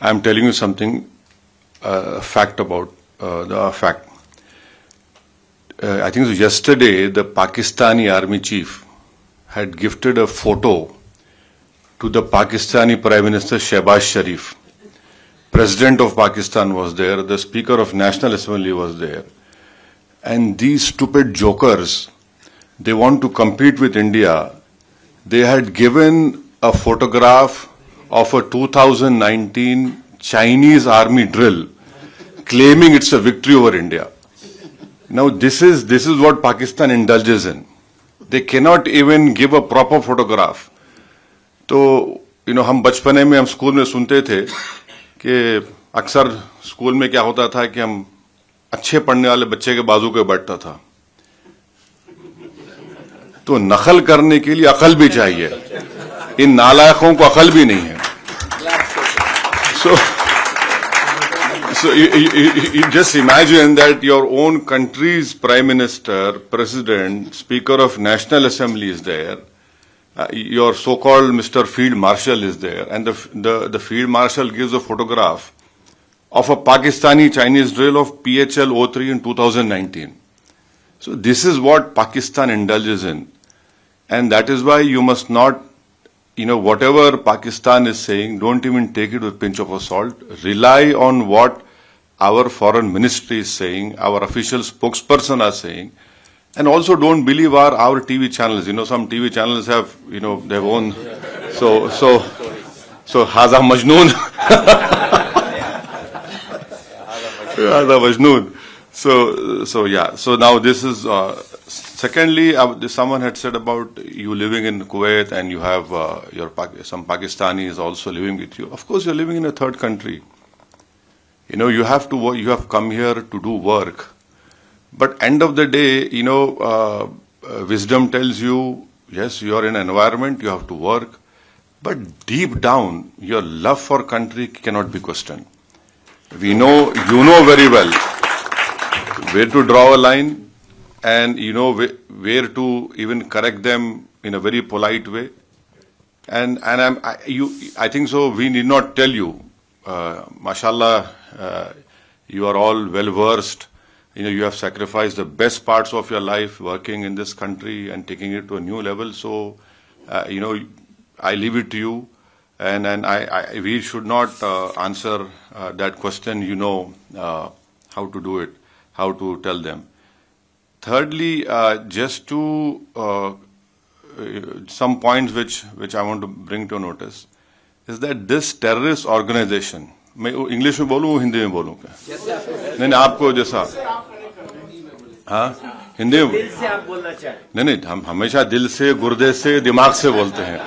I'm telling you something, fact about the fact. I think yesterday the Pakistani army chief had gifted a photo to the Pakistani Prime Minister Shehbaz Sharif. President of Pakistan was there, the Speaker of National Assembly was there. And these stupid jokers, they want to compete with India. They had given a photograph of a 2019 Chinese army drill, claiming it's a victory over India. Now this is what Pakistan indulges in. They cannot even give a proper photograph. तो हम बचपने में हम school में सुनते थे कि अक्सर स्कूल में क्या होता था कि हम अच्छे पढ़ने वाले बच्चे के बाजू पे बैठता था. तो नकल करने के लिए अकल भी चाहिए. इन नालायकों को अकल भी नहीं है. So you just imagine that your own country's Prime Minister, President, Speaker of National Assembly is there. Your so-called Mr. Field Marshal is there, and the Field Marshal gives a photograph of a Pakistani Chinese drill of PHL-03 in 2019. So this is what Pakistan indulges in, and that is why you must not, whatever Pakistan is saying, don't even take it with a pinch of salt. Rely on what our foreign ministry is saying, our official spokesperson are saying. And also don't believe our TV channels. Some TV channels have, their own. So Haza Majnoon. Haza Majnoon. So yeah. So now this is, secondly, someone had said about you living in Kuwait and you have some Pakistanis also living with you. Of course, you're living in a third country. You have to work, you have come here to do work. But end of the day, wisdom tells you, yes, you are in an environment, you have to work. But deep down, your love for country cannot be questioned. You know very well where to draw a line, and where to even correct them in a very polite way. And I think so. We need not tell you, mashallah, you are all well versed. You have sacrificed the best parts of your life working in this country and taking it to a new level. So, I leave it to you, and we should not answer that question. How to do it, how to tell them. Thirdly, just to some points which I want to bring to notice is that this terrorist organization. मैं English में बोलूँ हिंदी में बोलूँ क्या? नहीं आपको जैसा हिंदी में दिल से आप बोलना चाहें. नहीं हम हमेशा दिल से, गुर्दे से, दिमाग से बोलते हैं.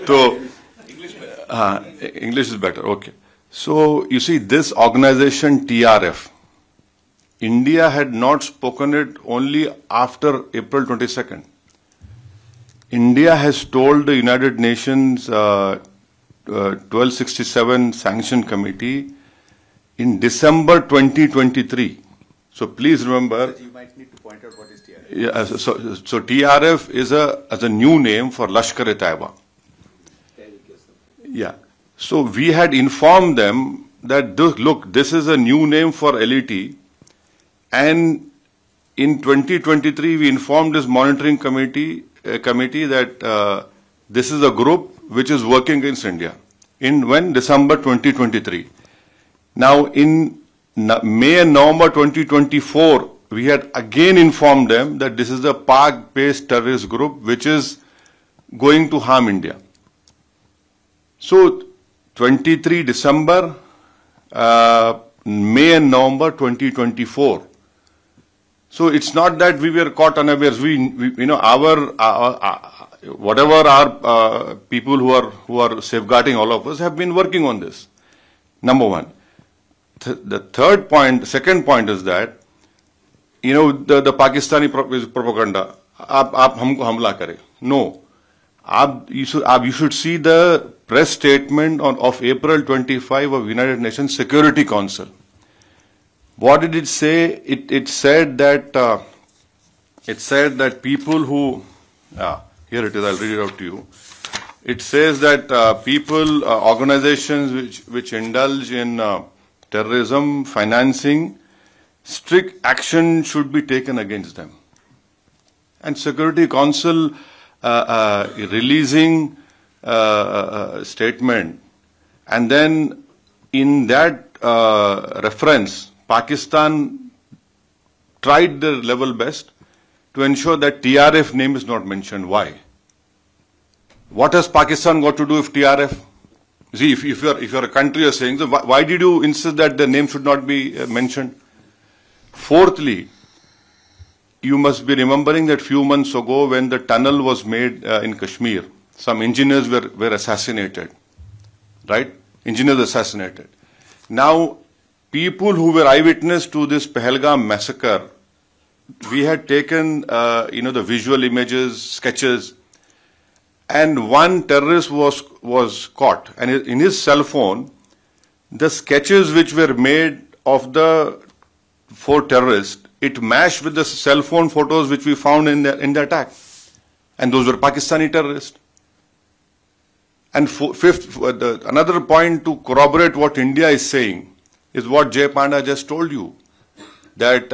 तो English is better. Okay. So you see, this organization TRF, India had not spoken it only after April 22nd. India has told the United Nations 1267 Sanction Committee in December 2023. So please remember. But you might need to point out what is TRF. Yeah, so TRF is a new name for Lashkar-e-Taiba. Yeah. So we had informed them that look, this is a new name for LET, and in 2023 we informed this monitoring committee that this is a group which is working against India. When? December 2023. Now in May and November 2024, we had again informed them that this is a Pak-based terrorist group which is going to harm India. So 23 December, May and November 2024. So it's not that we were caught unawares. Whatever our people who are safeguarding all of us have been working on this. Number one. The second point is that, the Pakistani propaganda, आप हमको हमला करें. No. You should see the press statement of April 25 of United Nations Security Council. What did it say? It said that people who, here it is, I'll read it out to you. it says that people, organizations which indulge in terrorism, financing, strict action should be taken against them. And Security Council releasing a statement, and then in that reference, Pakistan tried their level best to ensure that TRF name is not mentioned. Why? What has Pakistan got to do with TRF? See, if you're a country, you're saying, so why did you insist that the name should not be mentioned? Fourthly, you must be remembering that few months ago when the tunnel was made in Kashmir, some engineers were assassinated, right? Engineers assassinated. Now, people who were eyewitness to this Pahalgam massacre, we had taken, the visual images, sketches, and one terrorist was caught. And in his cell phone, the sketches which were made of the 4 terrorists, it matched with the cell phone photos which we found in the attack. And those were Pakistani terrorists. And fifth, another point to corroborate what India is saying is what Jay Panda just told you, that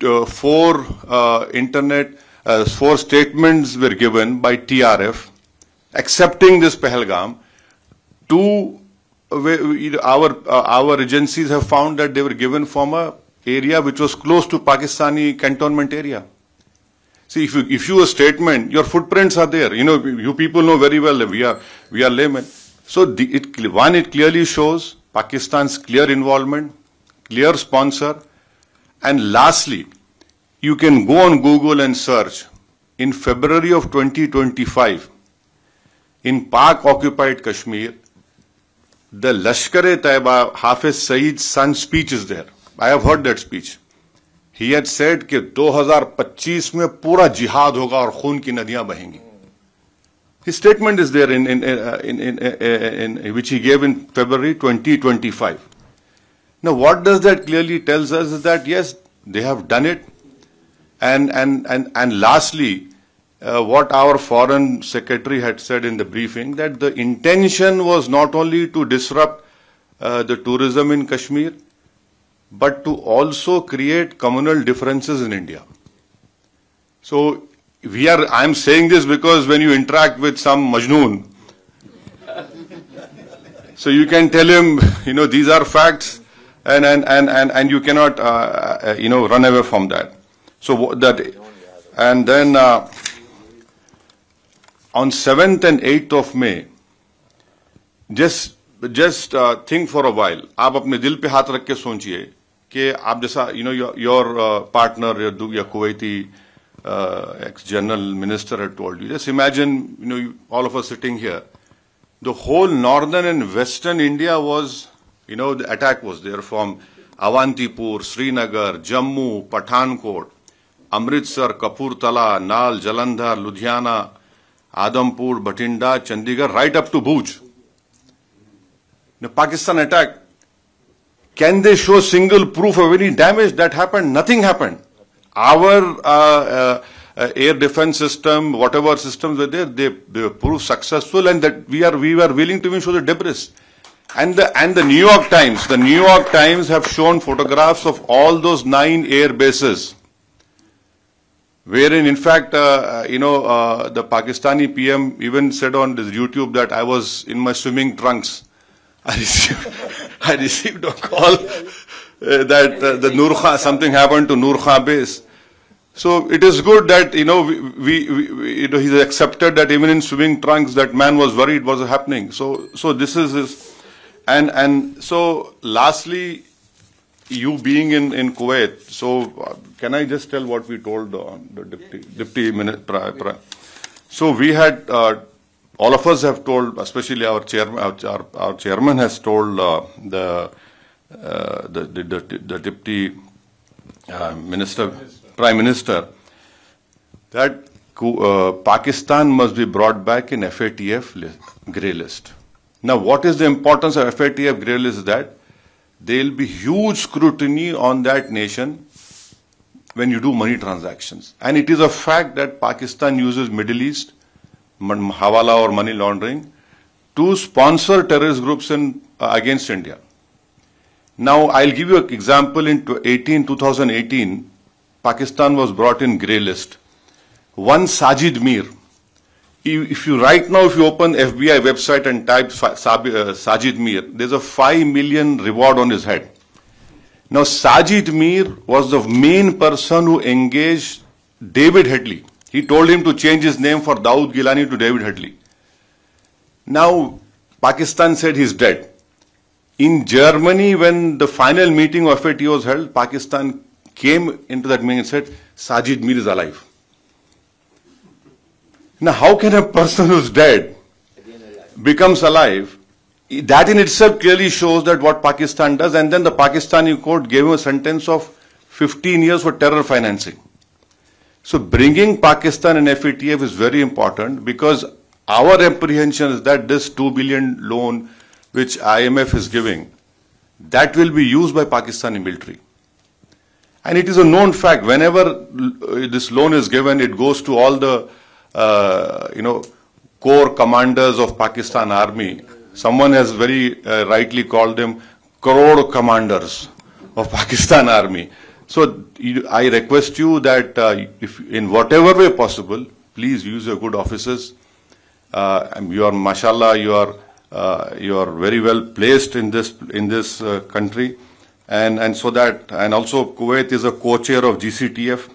4 statements were given by TRF accepting this Pahalgam. 2, our agencies have found that they were given from a area which was close to Pakistani cantonment area. See, if you a statement, your footprints are there. You people know very well that we are laymen. So it clearly shows Pakistan's clear involvement, clear sponsor, and lastly, you can go on Google and search. In February of 2025, in Pak-occupied Kashmir, the Lashkar-e-Taiba Hafiz Saeed's son's speech is there. I have heard that speech. He had said कि 2025 में पूरा जिहाद होगा और खून की नदियां बहेंगी. His statement is there in which he gave in February 2025. Now, what does that clearly tells us is that yes, they have done it, and lastly, what our foreign secretary had said in the briefing, that the intention was not only to disrupt the tourism in Kashmir, but to also create communal differences in India. So I'm saying this because when you interact with some Majnoon, so you can tell him, these are facts, and you cannot, run away from that. So that, and then on 7th and 8th of May, just think for a while. आप अपने दिल पे हाथ रख के सोचिए कि आप जैसा, your partner, your Kuwaiti ex-general minister had told you. Just imagine, all of us sitting here. The whole northern and western India was, the attack was there from Avantipur, Srinagar, Jammu, Pathankot, Amritsar, Kapurthala, Nal, Jalandhar, Ludhiana, Adampur, Bathinda, Chandigarh, right up to Bhuj. The Pakistan attack, can they show single proof of any damage that happened? Nothing happened. Our air defense system, whatever systems were there, they proved successful, and that we were willing to even show the debris. And the New York Times have shown photographs of all those 9 air bases, wherein in fact, the Pakistani PM even said on this YouTube that I was in my swimming trunks. I received a call that the Nur Khan, something happened to Nur Khan base. So it is good that, he's accepted that even in swimming trunks, that man was worried what was happening. So this is his, and so lastly, you being in Kuwait, so can I just tell what we told the deputy minister? So we had, all of us have told, especially our chairman has told the deputy minister, prime minister, that Pakistan must be brought back in FATF grey list. Now, what is the importance of FATF grey list? Is that there will be huge scrutiny on that nation when you do money transactions. And it is a fact that Pakistan uses Middle East hawala or money laundering, to sponsor terrorist groups against India. Now, I'll give you an example. In 2018, Pakistan was brought in grey list. One Sajid Mir. If you open FBI website and type Sajid Mir, there's a 5 million reward on his head. Now, Sajid Mir was the main person who engaged David Headley. He told him to change his name for Dawood Gilani to David Headley. Now, Pakistan said he's dead. In Germany, when the final meeting of FATF was held, Pakistan came into that meeting and said, Sajid Mir is alive. Now, how can a person who's dead becomes alive? That in itself clearly shows that what Pakistan does. And then the Pakistani court gave him a sentence of 15 years for terror financing. So bringing Pakistan and FATF is very important, because our apprehension is that this 2 billion loan which IMF is giving, that will be used by Pakistani military. And it is a known fact, whenever this loan is given, it goes to all the core commanders of Pakistan Army. Someone has very rightly called them crore commanders of Pakistan Army. So I request you that if in whatever way possible, please use your good offices. You are, mashallah, you are very well placed in this country, and also Kuwait is a co-chair of GCTF,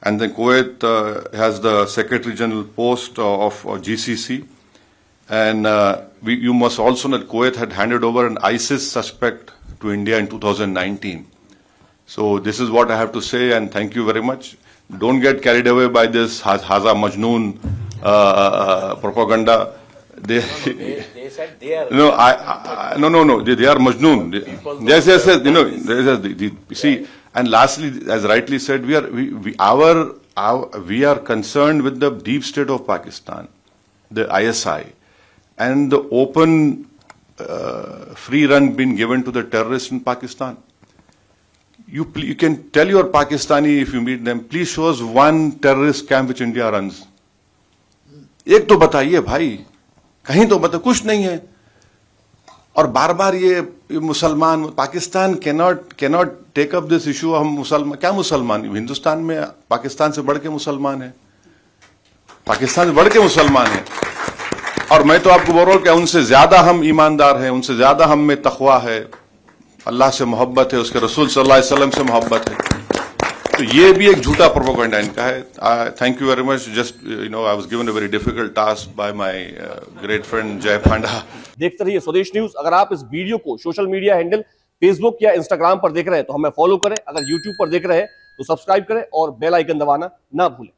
and then Kuwait has the Secretary General post of GCC, and you must also know that Kuwait had handed over an ISIS suspect to India in 2019. So this is what I have to say, and thank you very much. Don't get carried away by this Haza Majnoon propaganda. They said they are. No, no. They are Majnoon. Yes. See, and lastly, as rightly said, we are concerned with the deep state of Pakistan, the ISI, and the open free run being given to the terrorists in Pakistan. You can tell your Pakistani, if you meet them, please show us one terrorist camp which India runs. एक तो बताइए भाई, कहीं तो बता, कुछ नहीं है. और बार बार ये मुसलमान, Pakistan cannot take up this issue. हम मुसलमान, क्या मुसलमान? हिंदुस्तान में पाकिस्तान से बढ़ के मुसलमान है, पाकिस्तान से बढ़ के मुसलमान है. और मैं तो आपको बोल रहा हूं कि उनसे ज्यादा हम ईमानदार हैं, उनसे ज्यादा हम में तकवा है, अल्लाह से मोहब्बत है, उसके रसूल सल्लल्लाहु अलैहि वसल्लम से मोहब्बत है. तो ये भी एक झूठा प्रोपेगेंडा इनका है. Thank you very much. Just I was given a very difficult task by my great friend जय पांडा. देखते रहिए स्वदेश न्यूज. अगर आप इस वीडियो को सोशल मीडिया हैंडल फेसबुक या इंस्टाग्राम पर देख रहे हैं तो हमें फॉलो करें. अगर यूट्यूब पर देख रहे हैं तो सब्सक्राइब करें और बेल आइकन दबाना ना भूलें.